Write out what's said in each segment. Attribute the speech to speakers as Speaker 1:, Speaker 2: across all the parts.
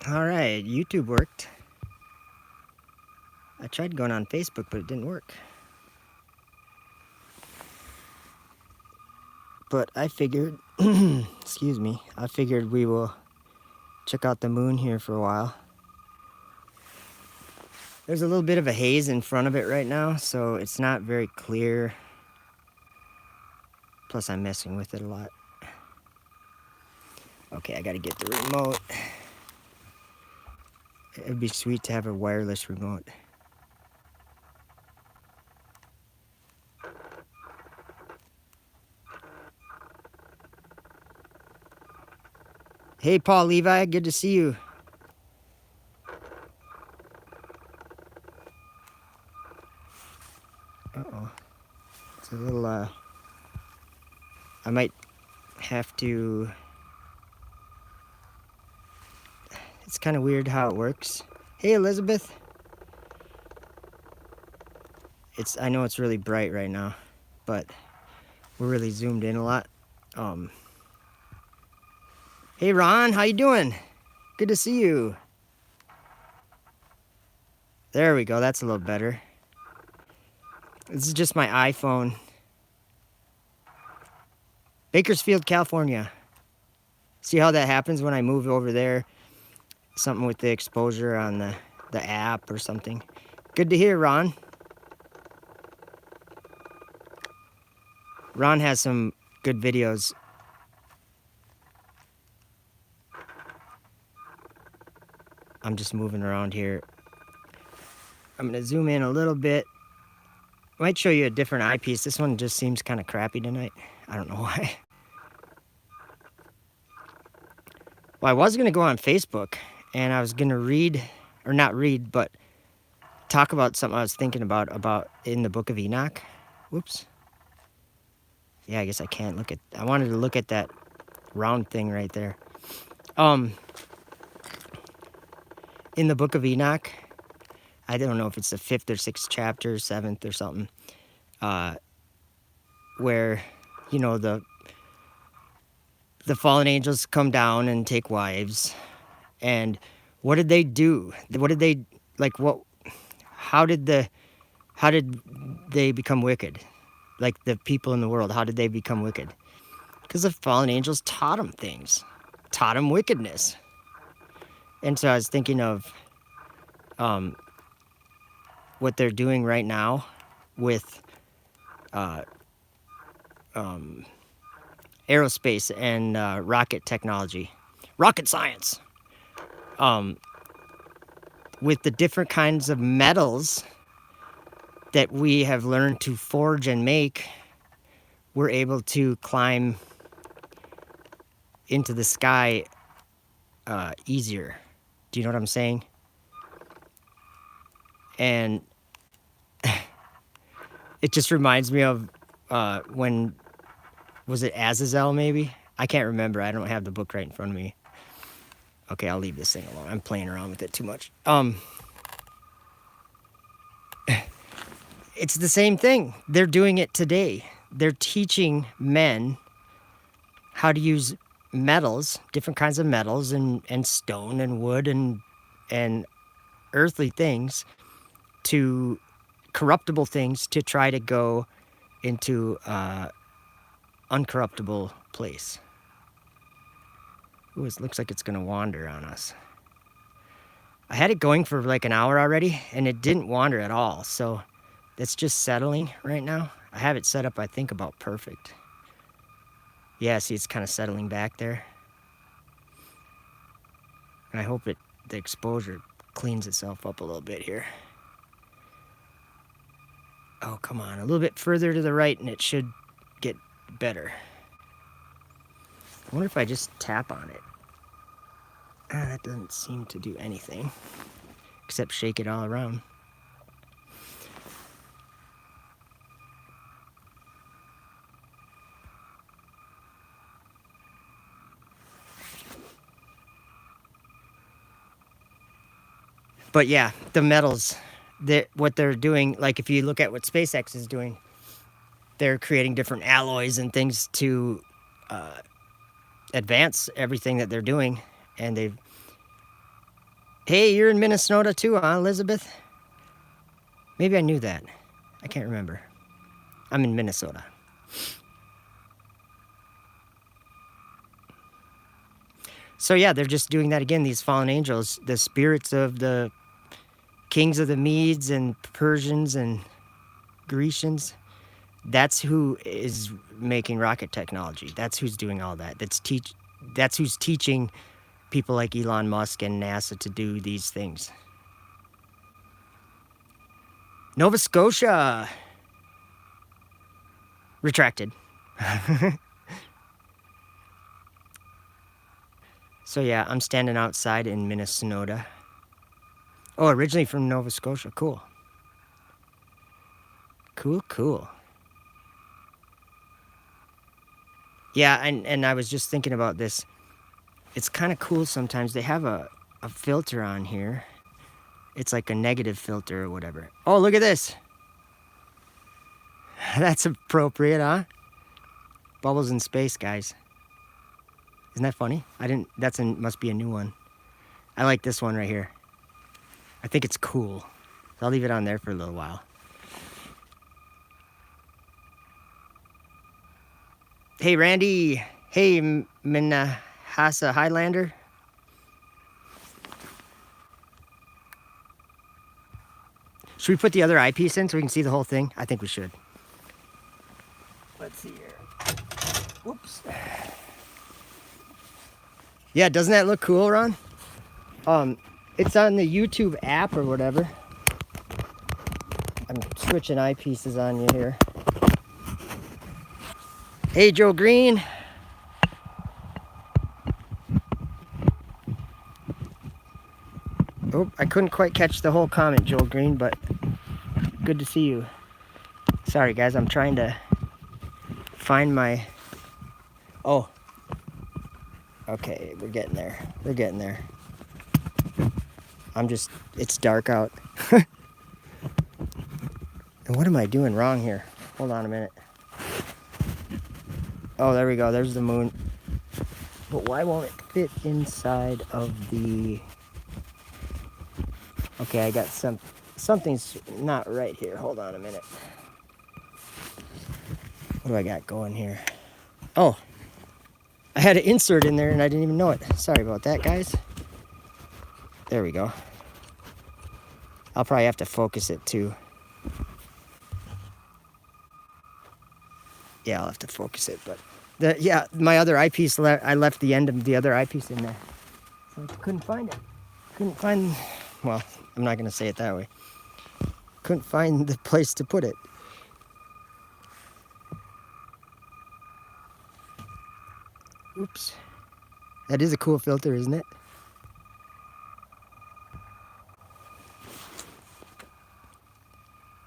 Speaker 1: Alright, YouTube worked. I tried going on Facebook, but it didn't work. But I figured, excuse me, I figured we will check out the moon here for a while. There's a little bit of a haze in front of it right now, so it's not very clear. Plus, I'm messing with it a lot. Okay, I gotta get the remote. It'd be sweet to have a wireless remote. Hey, Paul Levi, good to see you. Uh-oh. It's a little, I might have to... It's kind of weird how it works. Hey, Elizabeth. I know it's really bright right now, but we're really zoomed in a lot. Hey, Ron, how you doing? Good to see you. There we go, that's a little better. This is just my iPhone. Bakersfield, California. See how that happens when I move over there? Something with the exposure on the app or something. Good to hear, Ron. Ron has some good videos. I'm just moving around here. I'm gonna zoom in a little bit. Might show you a different eyepiece. This one just seems kind of crappy tonight. I don't know why. Well, I was gonna go on Facebook and I was gonna read, or not read, but talk about something I was thinking about in the Book of Enoch. Whoops. Yeah, I guess I can't look at, I wanted to look at that round thing right there. In the Book of Enoch, I don't know if it's the 5th or 6th chapter, 7th or something, where, you know, the fallen angels come down and take wives. And what did they do? What did they, like, what, how did they become wicked? Like the people in the world, how did they become wicked? Because the fallen angels taught them things, taught them wickedness. And so I was thinking of what they're doing right now with aerospace and rocket technology, rocket science. With the different kinds of metals that we have learned to forge and make, we're able to climb into the sky easier. Do you know what I'm saying? And it just reminds me of when, was it Azazel maybe? I can't remember. I don't have the book right in front of me. Okay, I'll leave this thing alone. I'm playing around with it too much. It's the same thing. They're doing it today. They're teaching men how to use metals, different kinds of metals, and stone and wood and earthly things, to corruptible things, to try to go into uncorruptible place. Ooh, it looks like it's gonna wander on us. I had it going for like an hour already, and it didn't wander at all, so it's just settling right now. I have it set up, I think, about perfect. Yeah, see, it's kind of settling back there. And I hope the exposure cleans itself up a little bit here. Oh, come on, a little bit further to the right and it should get better. I wonder if I just tap on it. That doesn't seem to do anything, except shake it all around. But yeah, the metals, what they're doing, like if you look at what SpaceX is doing, they're creating different alloys and things to advance everything that they're doing. And Hey, you're in Minnesota too, huh, Elizabeth? Maybe I knew that. I can't remember. I'm in Minnesota. So yeah, they're just doing that again, these fallen angels, the spirits of the kings of the Medes and Persians and Grecians. That's who is making rocket technology. That's who's doing all that. That's who's teaching people like Elon Musk and NASA to do these things. Nova Scotia. Retracted. So yeah, I'm standing outside in Minnesota. Oh, originally from Nova Scotia. Cool. Cool. Yeah, and I was just thinking about this. It's kind of cool sometimes. They have a filter on here. It's like a negative filter or whatever. Oh, look at this. That's appropriate, huh? Bubbles in space, guys. Isn't that funny? Must be a new one. I like this one right here. I think it's cool. So I'll leave it on there for a little while. Hey, Randy. Hey, Minahasa Highlander. Should we put the other eyepiece in so we can see the whole thing? I think we should. Let's see here. Whoops. Yeah, doesn't that look cool, Ron? It's on the YouTube app or whatever. I'm switching eyepieces on you here. Hey, Joe Green. Oh, I couldn't quite catch the whole comment, Joe Green, but good to see you. Sorry, guys, I'm trying to find my... Oh. Okay, we're getting there. It's dark out. And what am I doing wrong here? Hold on a minute. Oh, there we go. There's the moon. But why won't it fit inside of the... Okay, I got something's not right here. Hold on a minute. What do I got going here? Oh, I had an insert in there and I didn't even know it. Sorry about that, guys. There we go. I'll probably have to focus it too. Yeah, I'll have to focus it, but my other eyepiece, I left the end of the other eyepiece in there. So I couldn't find it. Well, I'm not gonna say it that way. Couldn't find the place to put it. Oops. That is a cool filter, isn't it?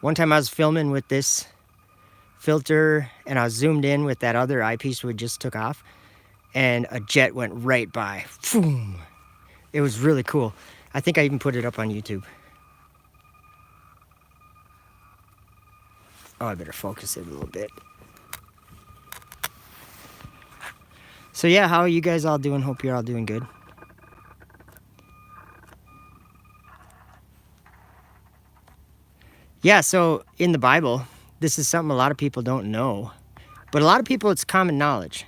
Speaker 1: One time I was filming with this filter and I was zoomed in with that other eyepiece we just took off and a jet went right by. Boom. It was really cool. I think I even put it up on YouTube. Oh, I better focus it a little bit. So yeah, how are you guys all doing? Hope you're all doing good. Yeah, so in the Bible, this is something a lot of people don't know, but a lot of people, it's common knowledge.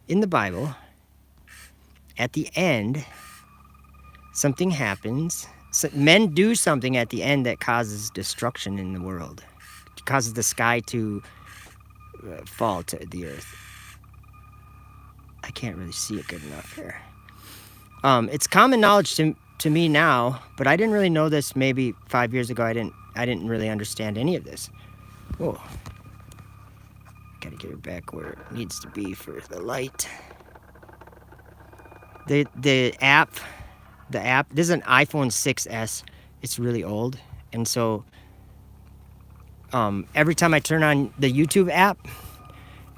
Speaker 1: In the Bible, at the end, something happens. So men do something at the end that causes destruction in the world. It causes the sky to fall to the earth. I can't really see it good enough here. It's common knowledge to me now, but I didn't really know this maybe 5 years ago. I didn't really understand any of this. Whoa. Gotta get it back where it needs to be for the light. The app, this is an iPhone 6S. It's really old. And so every time I turn on the YouTube app,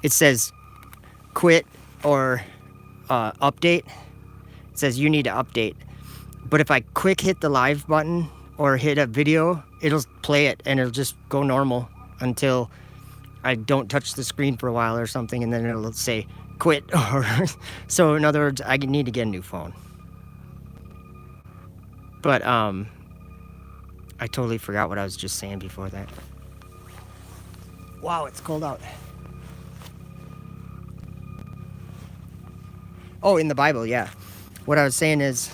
Speaker 1: it says quit or update. It says you need to update. But if I quick hit the live button or hit a video, it'll play it and it'll just go normal until I don't touch the screen for a while or something, and then it'll say quit. So in other words, I need to get a new phone. But I totally forgot what I was just saying before that. Wow, it's cold out. Oh, in the Bible, yeah. What I was saying is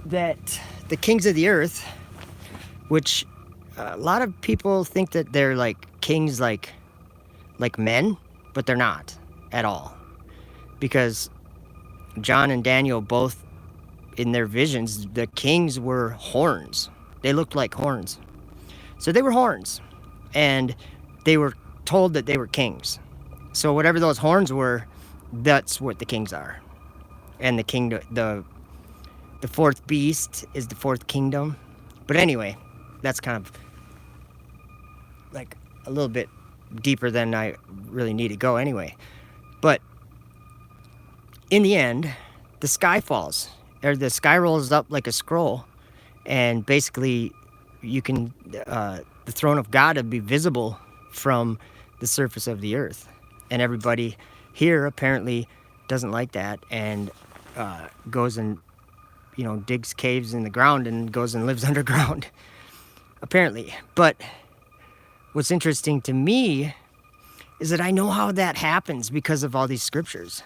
Speaker 1: that the kings of the earth, which a lot of people think that they're like kings like men, but they're not at all. Because John and Daniel both, in their visions, the kings were horns. They looked like horns. So they were horns. And they were told that they were kings. So whatever those horns were, that's what the kings are. And the kingdom, the fourth beast is the fourth kingdom. But anyway, that's kind of like a little bit deeper than I really need to go anyway. But in the end, the sky falls, or the sky rolls up like a scroll, and basically you can, the throne of God would be visible from the surface of the earth. And everybody here apparently doesn't like that, and goes and, digs caves in the ground and goes and lives underground, apparently. But what's interesting to me is that I know how that happens because of all these scriptures.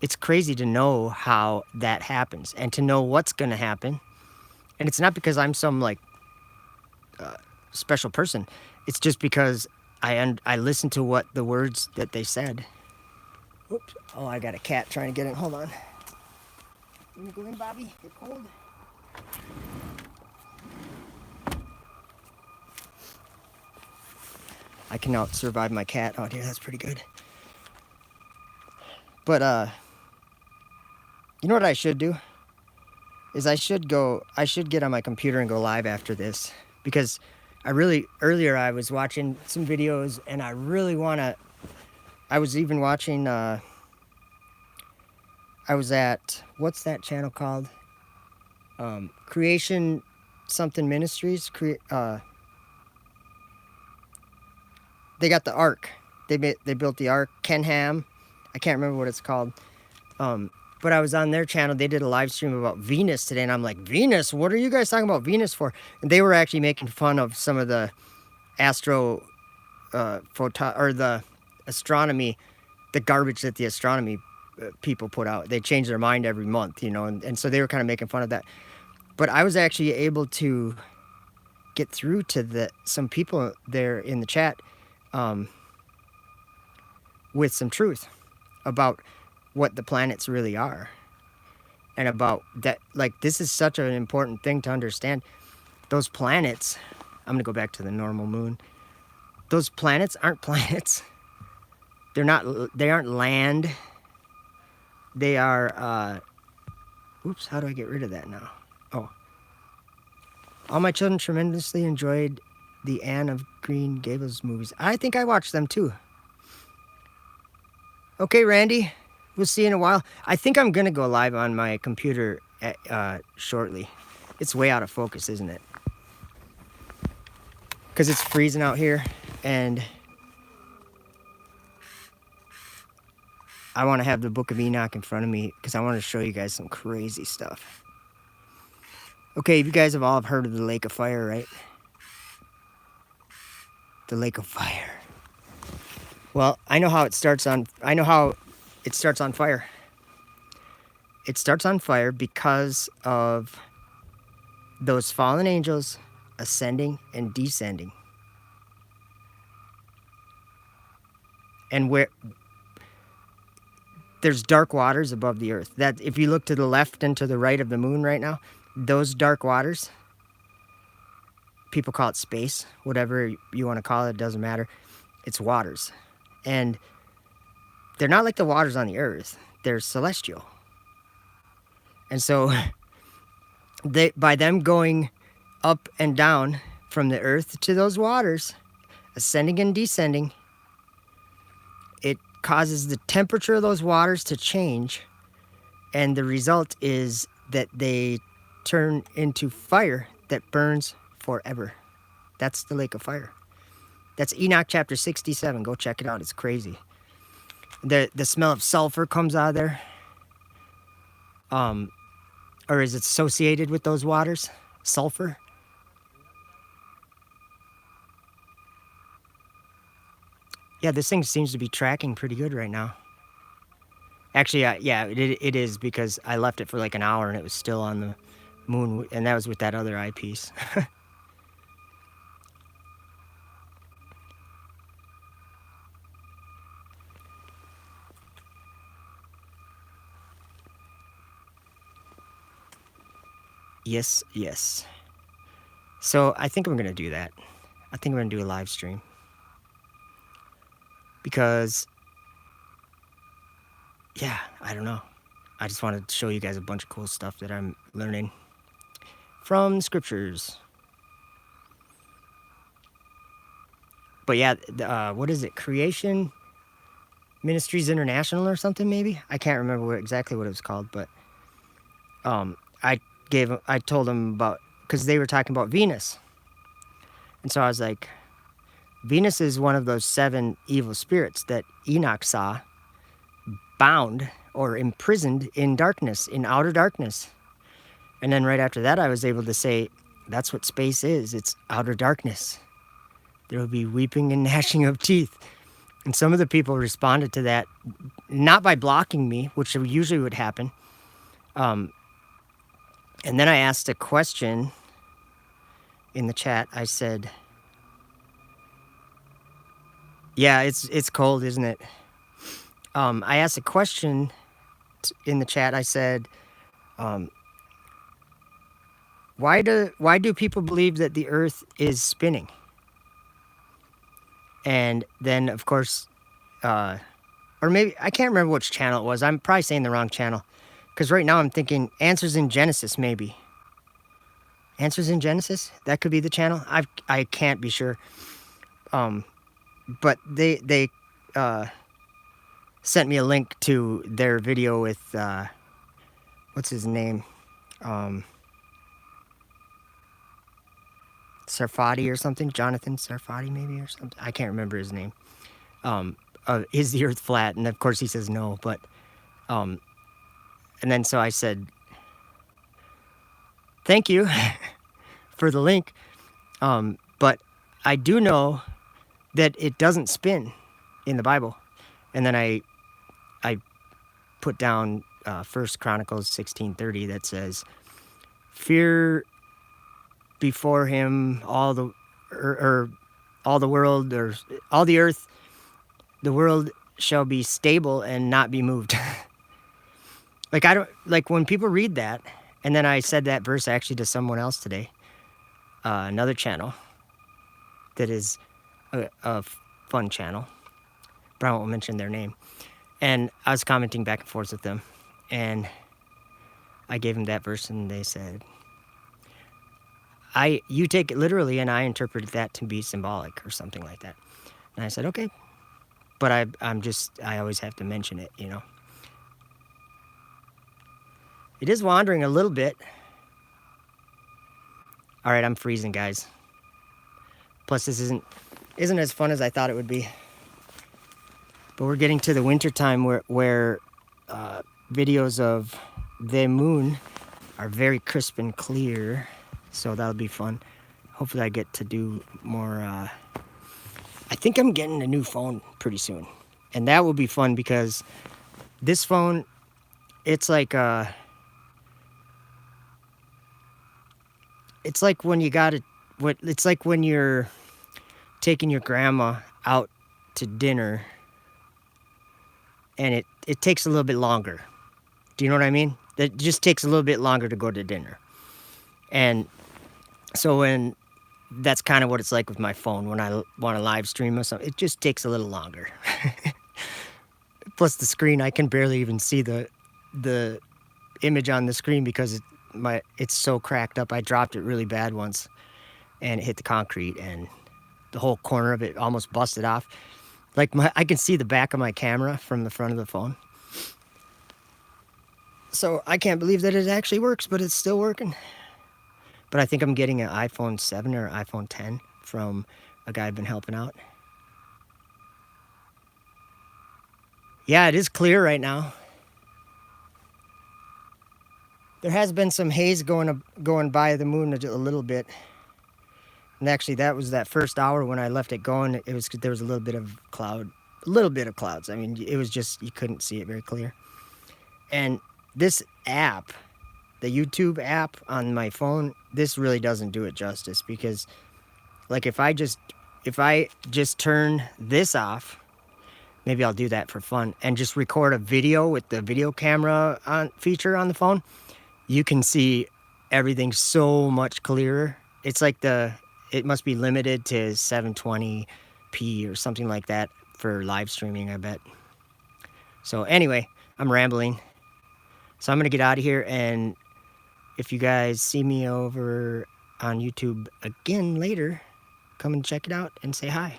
Speaker 1: It's crazy to know how that happens and to know what's going to happen. And it's not because I'm some special person. It's just because I listened to what the words that they said. Oops. Oh, I got a cat trying to get in. Hold on. Let me go in, Bobby. Get cold. I can out survive my cat out here. That's pretty good. But you know what I should do? Is I should get on my computer and go live after this, because earlier I was watching some videos and I really want to. I was even watching, I was at, what's that channel called? Creation something Ministries. They got the Ark. They built the Ark. Ken Ham. I can't remember what it's called. But I was on their channel. They did a live stream about Venus today, and I'm like, Venus? What are you guys talking about Venus for? And they were actually making fun of some of the the astronomy, the garbage that the astronomy people put out. They change their mind every month, and so they were kind of making fun of that. But I was actually able to get through to some people there in the chat with some truth about what the planets really are, and about that. Like, this is such an important thing to understand. Those planets, I'm gonna go back to the normal moon. Those planets aren't planets. They aren't land. They are, oops, how do I get rid of that now? Oh. All my children tremendously enjoyed the Anne of Green Gables movies. I think I watched them too. Okay, Randy, we'll see you in a while. I think I'm gonna go live on my computer shortly. It's way out of focus, isn't it? Because it's freezing out here, and I want to have the Book of Enoch in front of me because I want to show you guys some crazy stuff. Okay, you guys have all heard of the Lake of Fire, right? The Lake of Fire. Well, I know how it starts on fire. It starts on fire because of those fallen angels ascending and descending. And where there's dark waters above the earth. That if you look to the left and to the right of the moon right now, those dark waters, people call it space, whatever you want to call it, doesn't matter. It's waters. And they're not like the waters on the earth. They're celestial. And so by them going up and down from the earth to those waters, ascending and descending, it causes the temperature of those waters to change. And the result is that they turn into fire that burns forever. That's the Lake of Fire. That's Enoch chapter 67. Go check it out. It's crazy. The smell of sulfur comes out of there. Um, or is it associated with those waters? Sulfur? Yeah, this thing seems to be tracking pretty good right now. Actually, yeah, it is because I left it for like an hour and it was still on the moon, and that was with that other eyepiece. Yes, yes. So I think I'm gonna do that. I think I'm gonna do a live stream because, yeah, I don't know. I just wanted to show you guys a bunch of cool stuff that I'm learning from the scriptures. But yeah, what is it? Creation Ministries International or something? Maybe I can't remember exactly what it was called, but I told them about, because they were talking about Venus, and so I was like, Venus is one of those 7 evil spirits that Enoch saw bound or imprisoned in darkness, in outer darkness. And then right after that, I was able to say, that's what space is. It's outer darkness. There will be weeping and gnashing of teeth. And some of the people responded to that, not by blocking me, which usually would happen. And then I asked a question in the chat. I said, yeah, it's cold, isn't it? I asked a question in the chat. I said, why do people believe that the earth is spinning? And then, of course, or maybe, I can't remember which channel it was. I'm probably saying the wrong channel. Because right now I'm thinking Answers in Genesis, maybe. Answers in Genesis? That could be the channel? I can't be sure. But they sent me a link to their video with, what's his name? Sarfati or something? Jonathan Sarfati, maybe, or something? I can't remember his name. Is the earth flat? And of course he says no, but, and then so I said, thank you for the link. But I do know that it doesn't spin in the Bible. And then I put down 1 Chronicles 16:30 that says, fear before him all the all the world, or all the earth, the world shall be stable and not be moved. Like, I don't like when people read that. And then I said that verse actually to someone else today, another channel that is a fun channel, but I won't mention their name. And I was commenting back and forth with them, and I gave them that verse, and they said, you take it literally, and I interpreted that to be symbolic or something like that. And I said, okay. But I always have to mention it, you know. It is wandering a little bit. All right, I'm freezing, guys. Plus, this isn't as fun as I thought it would be. But we're getting to the winter time where videos of the moon are very crisp and clear. So that'll be fun. Hopefully I get to do more. I think I'm getting a new phone pretty soon. And that will be fun because this phone, it's like it's like when it's like when you're taking your grandma out to dinner and it takes a little bit longer. Do you know what I mean? It just takes a little bit longer to go to dinner. And so that's kind of what it's like with my phone when I want to live stream or something. It just takes a little longer. Plus the screen, I can barely even see the image on the screen because it's so cracked up. I dropped it really bad once and it hit the concrete and the whole corner of it almost busted off. Like I can see the back of my camera from the front of the phone. So I can't believe that it actually works, but it's still working. But I think I'm getting an iPhone 7 or iPhone 10 from a guy I've been helping out. Yeah, it is clear right now. There has been some haze going by the moon a little bit. And actually, that was that first hour when I left it going. There was a little bit of clouds. I mean, it was just you couldn't see it very clear. And this app, the YouTube app on my phone, this really doesn't do it justice because, like, if I just turn this off, maybe I'll do that for fun and just record a video with the video camera feature on the phone. You can see everything so much clearer. It's like it must be limited to 720p or something like that for live streaming, I bet. So anyway, I'm rambling. So I'm going to get out of here, and if you guys see me over on YouTube again later, come and check it out and say hi.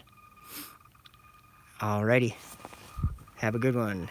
Speaker 1: Alrighty. Have a good one.